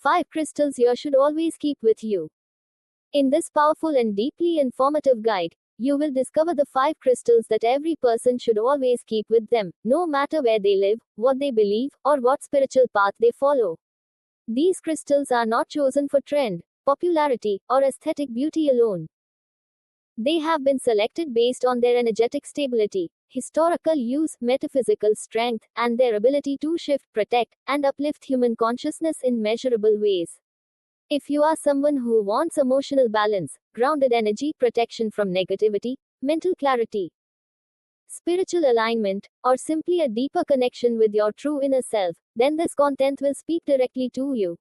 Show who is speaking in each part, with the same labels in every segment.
Speaker 1: 5 crystals you should always keep with you. In this powerful and deeply informative guide, you will discover the 5 crystals that every person should always keep with them, no matter where they live, what they believe, or what spiritual path they follow. These crystals are not chosen for trend, popularity, or aesthetic beauty alone. They have been selected based on their energetic stability, historical use, metaphysical strength, and their ability to shift, protect, and uplift human consciousness in measurable ways. If you are someone who wants emotional balance, grounded energy, protection from negativity, mental clarity, spiritual alignment, or simply a deeper connection with your true inner self, then this content will speak directly to you.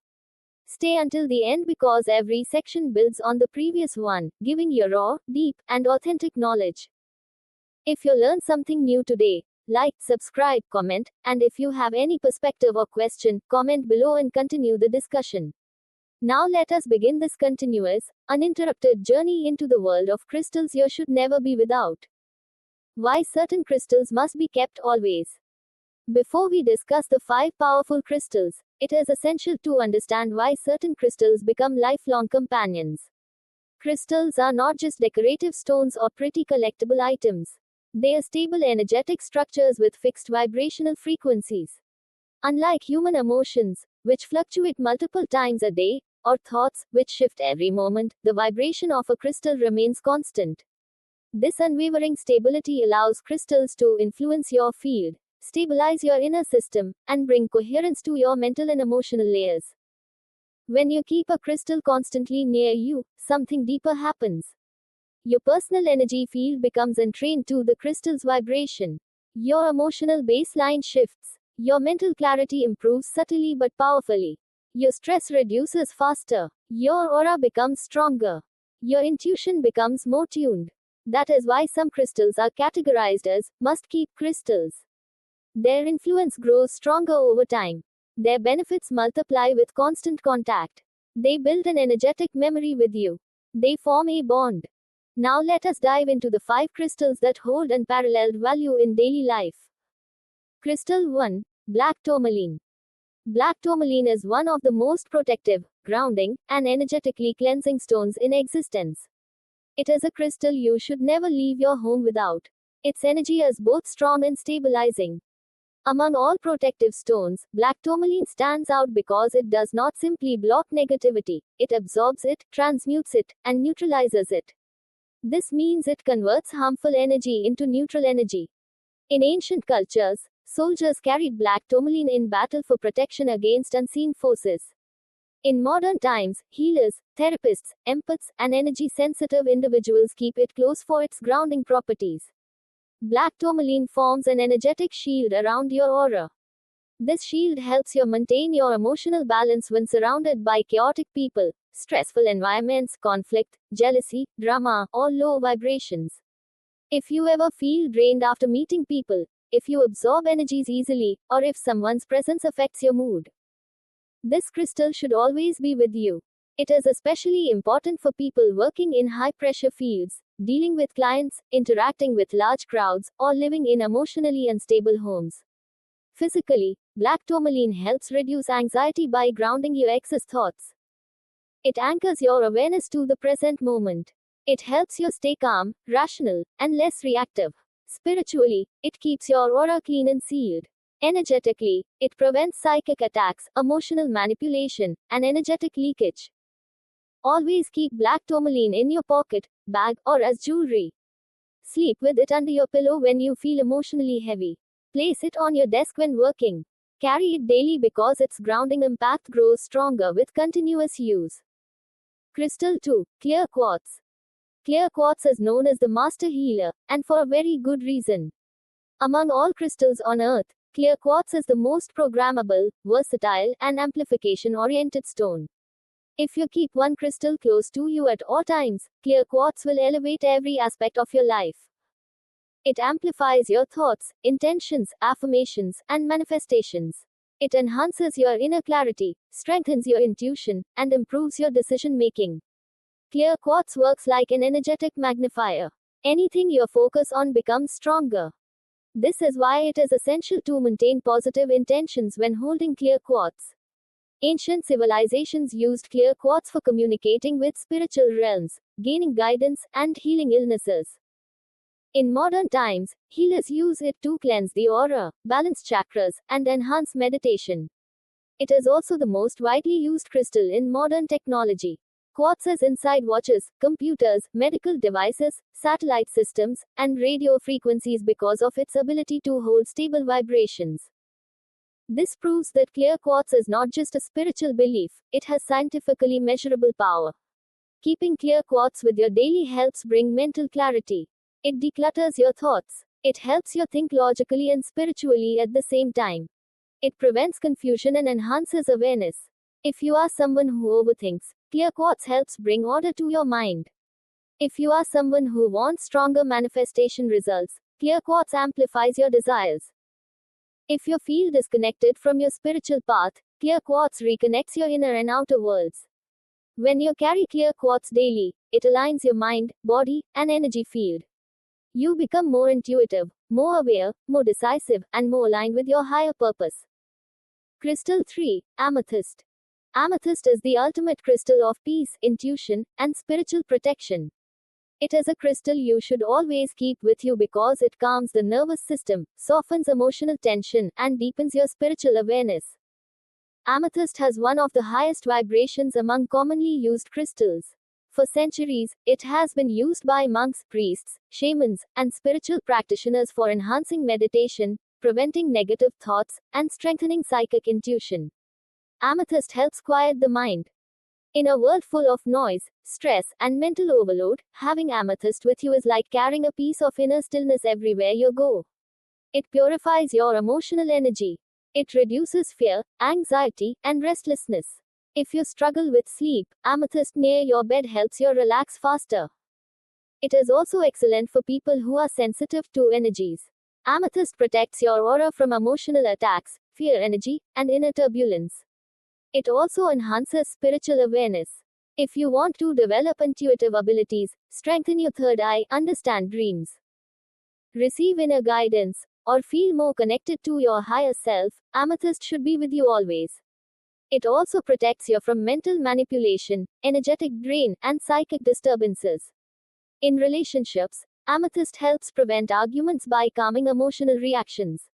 Speaker 1: Stay until the end because every section builds on the previous one, giving you raw, deep, and authentic knowledge. If you learned something new today, like, subscribe, comment, and if you have any perspective or question, comment below and continue the discussion. Now let us begin this continuous, uninterrupted journey into the world of crystals you should never be without. Why certain crystals must be kept always. Before we discuss the 5 powerful crystals, it is essential to understand why certain crystals become lifelong companions. Crystals are not just decorative stones or pretty collectible items. They are stable energetic structures with fixed vibrational frequencies. Unlike human emotions, which fluctuate multiple times a day, or thoughts, which shift every moment, the vibration of a crystal remains constant. This unwavering stability allows crystals to influence your field, stabilize your inner system, and bring coherence to your mental and emotional layers. When you keep a crystal constantly near you, something deeper happens. Your personal energy field becomes entrained to the crystal's vibration. Your emotional baseline shifts. Your mental clarity improves subtly but powerfully. Your stress reduces faster. Your aura becomes stronger. Your intuition becomes more tuned. That is why some crystals are categorized as must-keep crystals. Their influence grows stronger over time. Their benefits multiply with constant contact. They build an energetic memory with you. They form a bond. Now let us dive into the 5 crystals that hold unparalleled value in daily life. Crystal 1. Black Tourmaline. Black tourmaline is one of the most protective, grounding, and energetically cleansing stones in existence. It is a crystal you should never leave your home without. Its energy is both strong and stabilizing. Among all protective stones, black tourmaline stands out because it does not simply block negativity, it absorbs it, transmutes it, and neutralizes it. This means it converts harmful energy into neutral energy. In ancient cultures, soldiers carried black tourmaline in battle for protection against unseen forces. In modern times, healers, therapists, empaths, and energy-sensitive individuals keep it close for its grounding properties. Black tourmaline forms an energetic shield around your aura. This shield helps you maintain your emotional balance when surrounded by chaotic people, stressful environments, conflict, jealousy, drama, or low vibrations. If you ever feel drained after meeting people, if you absorb energies easily, or if someone's presence affects your mood, this crystal should always be with you. It is especially important for people working in high-pressure fields, dealing with clients, interacting with large crowds, or living in emotionally unstable homes. Physically, black tourmaline helps reduce anxiety by grounding your excess thoughts. It anchors your awareness to the present moment. It helps you stay calm, rational, and less reactive. Spiritually, it keeps your aura clean and sealed. Energetically, it prevents psychic attacks, emotional manipulation, and energetic leakage. Always keep black tourmaline in your pocket, bag, or as jewelry. Sleep with it under your pillow when you feel emotionally heavy. Place it on your desk when working. Carry it daily because its grounding impact grows stronger with continuous use. Crystal 2. Clear Quartz. Clear quartz is known as the master healer, and for a very good reason. Among all crystals on Earth, clear quartz is the most programmable, versatile, and amplification-oriented stone. If you keep one crystal close to you at all times, clear quartz will elevate every aspect of your life. It amplifies your thoughts, intentions, affirmations, and manifestations. It enhances your inner clarity, strengthens your intuition, and improves your decision-making. Clear quartz works like an energetic magnifier. Anything you focus on becomes stronger. This is why it is essential to maintain positive intentions when holding clear quartz. Ancient civilizations used clear quartz for communicating with spiritual realms, gaining guidance, and healing illnesses. In modern times, healers use it to cleanse the aura, balance chakras, and enhance meditation. It is also the most widely used crystal in modern technology. Quartz is inside watches, computers, medical devices, satellite systems, and radio frequencies because of its ability to hold stable vibrations. This proves that clear quartz is not just a spiritual belief, it has scientifically measurable power. Keeping clear quartz with your daily helps bring mental clarity. It declutters your thoughts. It helps you think logically and spiritually at the same time. It prevents confusion and enhances awareness. If you are someone who overthinks, clear quartz helps bring order to your mind. If you are someone who wants stronger manifestation results, clear quartz amplifies your desires. If you feel disconnected from your spiritual path, clear quartz reconnects your inner and outer worlds. When you carry clear quartz daily, it aligns your mind, body, and energy field. You become more intuitive, more aware, more decisive, and more aligned with your higher purpose. Crystal 3. Amethyst. Amethyst is the ultimate crystal of peace, intuition, and spiritual protection. It is a crystal you should always keep with you because it calms the nervous system, softens emotional tension, and deepens your spiritual awareness. Amethyst has one of the highest vibrations among commonly used crystals. For centuries, it has been used by monks, priests, shamans, and spiritual practitioners for enhancing meditation, preventing negative thoughts, and strengthening psychic intuition. Amethyst helps quiet the mind. In a world full of noise, stress, and mental overload, having amethyst with you is like carrying a piece of inner stillness everywhere you go. It purifies your emotional energy. It reduces fear, anxiety, and restlessness. If you struggle with sleep, amethyst near your bed helps you relax faster. It is also excellent for people who are sensitive to energies. Amethyst protects your aura from emotional attacks, fear energy, and inner turbulence. It also enhances spiritual awareness. If you want to develop intuitive abilities, strengthen your third eye, understand dreams, receive inner guidance, or feel more connected to your higher self, amethyst should be with you always. It also protects you from mental manipulation, energetic drain, and psychic disturbances. In relationships, amethyst helps prevent arguments by calming emotional reactions.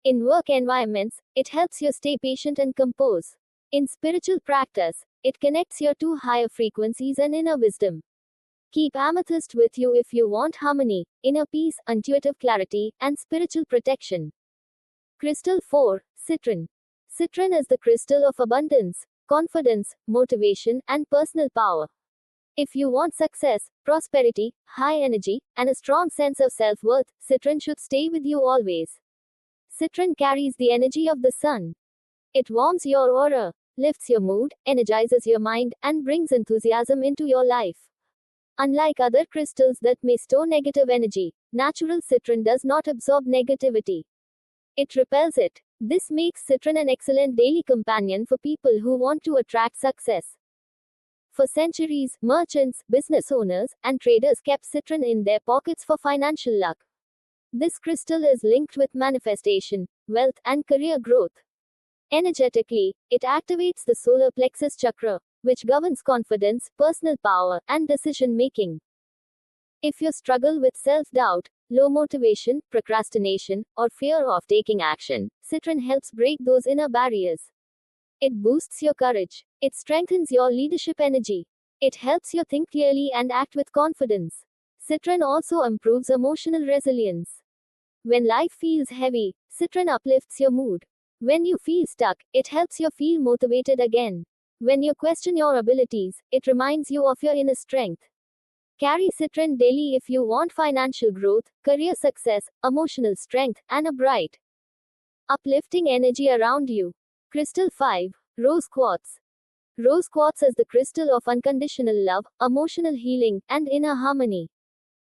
Speaker 1: In work environments, it helps you stay patient and compose. In spiritual practice, it connects you to higher frequencies and inner wisdom. Keep amethyst with you if you want harmony, inner peace, intuitive clarity, and spiritual protection. Crystal 4. Citron. Citron is the crystal of abundance, confidence, motivation, and personal power. If you want success, prosperity, high energy, and a strong sense of self-worth, citron should stay with you always. Citron carries the energy of the sun. It warms your aura, lifts your mood, energizes your mind, and brings enthusiasm into your life. Unlike other crystals that may store negative energy, natural citron does not absorb negativity. It repels it. This makes citron an excellent daily companion for people who want to attract success. For centuries, merchants, business owners, and traders kept citron in their pockets for financial luck. This crystal is linked with manifestation, wealth, and career growth. Energetically, it activates the solar plexus chakra, which governs confidence, personal power, and decision making. If you struggle with self-doubt, low motivation, procrastination, or fear of taking action, citron helps break those inner barriers. It boosts your courage. It strengthens your leadership energy. It helps you think clearly and act with confidence. Citron also improves emotional resilience. When life feels heavy, citron uplifts your mood. When you feel stuck, it helps you feel motivated again. When you question your abilities, it reminds you of your inner strength. Carry citron daily if you want financial growth, career success, emotional strength, and a bright, uplifting energy around you. Crystal 5. Rose Quartz. Rose quartz is the crystal of unconditional love, emotional healing, and inner harmony.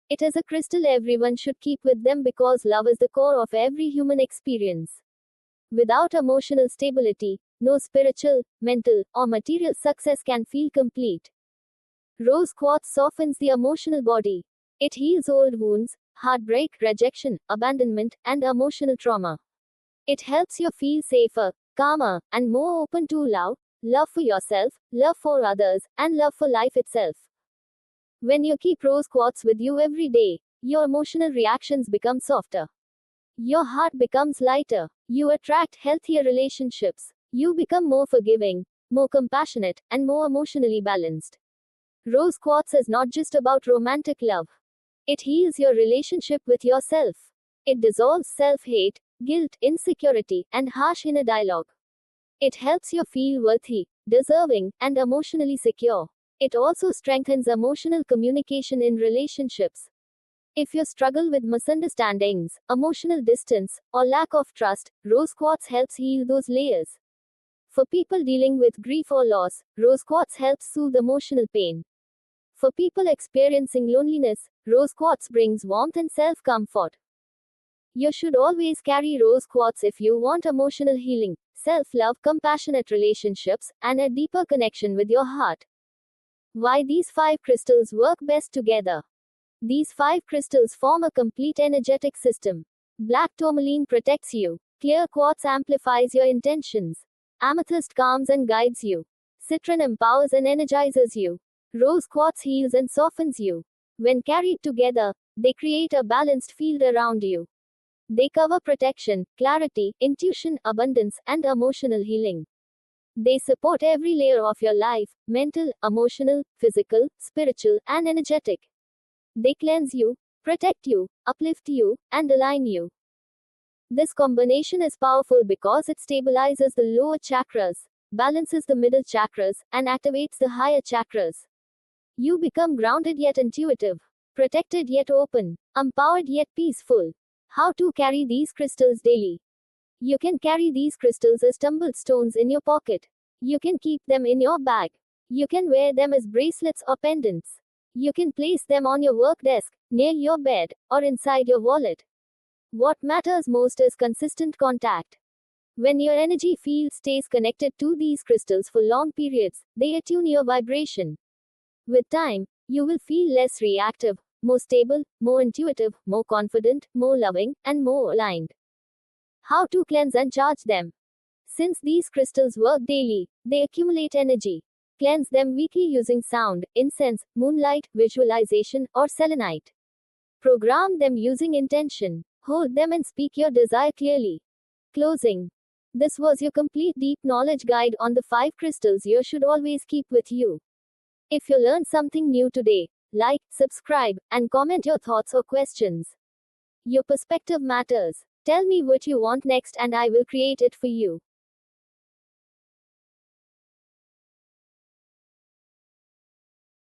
Speaker 1: It is a crystal everyone should keep with them because love is the core of every human experience. Without emotional stability, no spiritual, mental, or material success can feel complete. Rose quartz softens the emotional body. It heals old wounds, heartbreak, rejection, abandonment, and emotional trauma. It helps you feel safer, calmer, and more open to love, love for yourself, love for others, and love for life itself. When you keep rose quartz with you every day, your emotional reactions become softer. Your heart becomes lighter. You attract healthier relationships. You become more forgiving, more compassionate, and more emotionally balanced. Rose quartz is not just about romantic love. It heals your relationship with yourself. It dissolves self-hate, guilt, insecurity, and harsh inner dialogue. It helps you feel worthy, deserving, and emotionally secure. It also strengthens emotional communication in relationships. If you struggle with misunderstandings, emotional distance, or lack of trust, rose quartz helps heal those layers. For people dealing with grief or loss, rose quartz helps soothe emotional pain. For people experiencing loneliness, rose quartz brings warmth and self-comfort. You should always carry rose quartz if you want emotional healing, self-love, compassionate relationships, and a deeper connection with your heart. Why these 5 crystals work best together. These 5 crystals form a complete energetic system. Black tourmaline protects you. Clear quartz amplifies your intentions. Amethyst calms and guides you. Citron empowers and energizes you. Rose quartz heals and softens you. When carried together, they create a balanced field around you. They cover protection, clarity, intuition, abundance, and emotional healing. They support every layer of your life: mental, emotional, physical, spiritual, and energetic. They cleanse you, protect you, uplift you, and align you. This combination is powerful because it stabilizes the lower chakras, balances the middle chakras, and activates the higher chakras. You become grounded yet intuitive, protected yet open, empowered yet peaceful. How to carry these crystals daily? You can carry these crystals as tumbled stones in your pocket. You can keep them in your bag. You can wear them as bracelets or pendants. You can place them on your work desk, near your bed, or inside your wallet. What matters most is consistent contact. When your energy field stays connected to these crystals for long periods, they attune your vibration. With time, you will feel less reactive, more stable, more intuitive, more confident, more loving, and more aligned. How to cleanse and charge them? Since these crystals work daily, they accumulate energy. Cleanse them weekly using sound, incense, moonlight, visualization, or selenite. Program them using intention. Hold them and speak your desire clearly. Closing. This was your complete deep knowledge guide on the 5 crystals you should always keep with you. If you learned something new today, like, subscribe, and comment your thoughts or questions. Your perspective matters. Tell me what you want next and I will create it for you.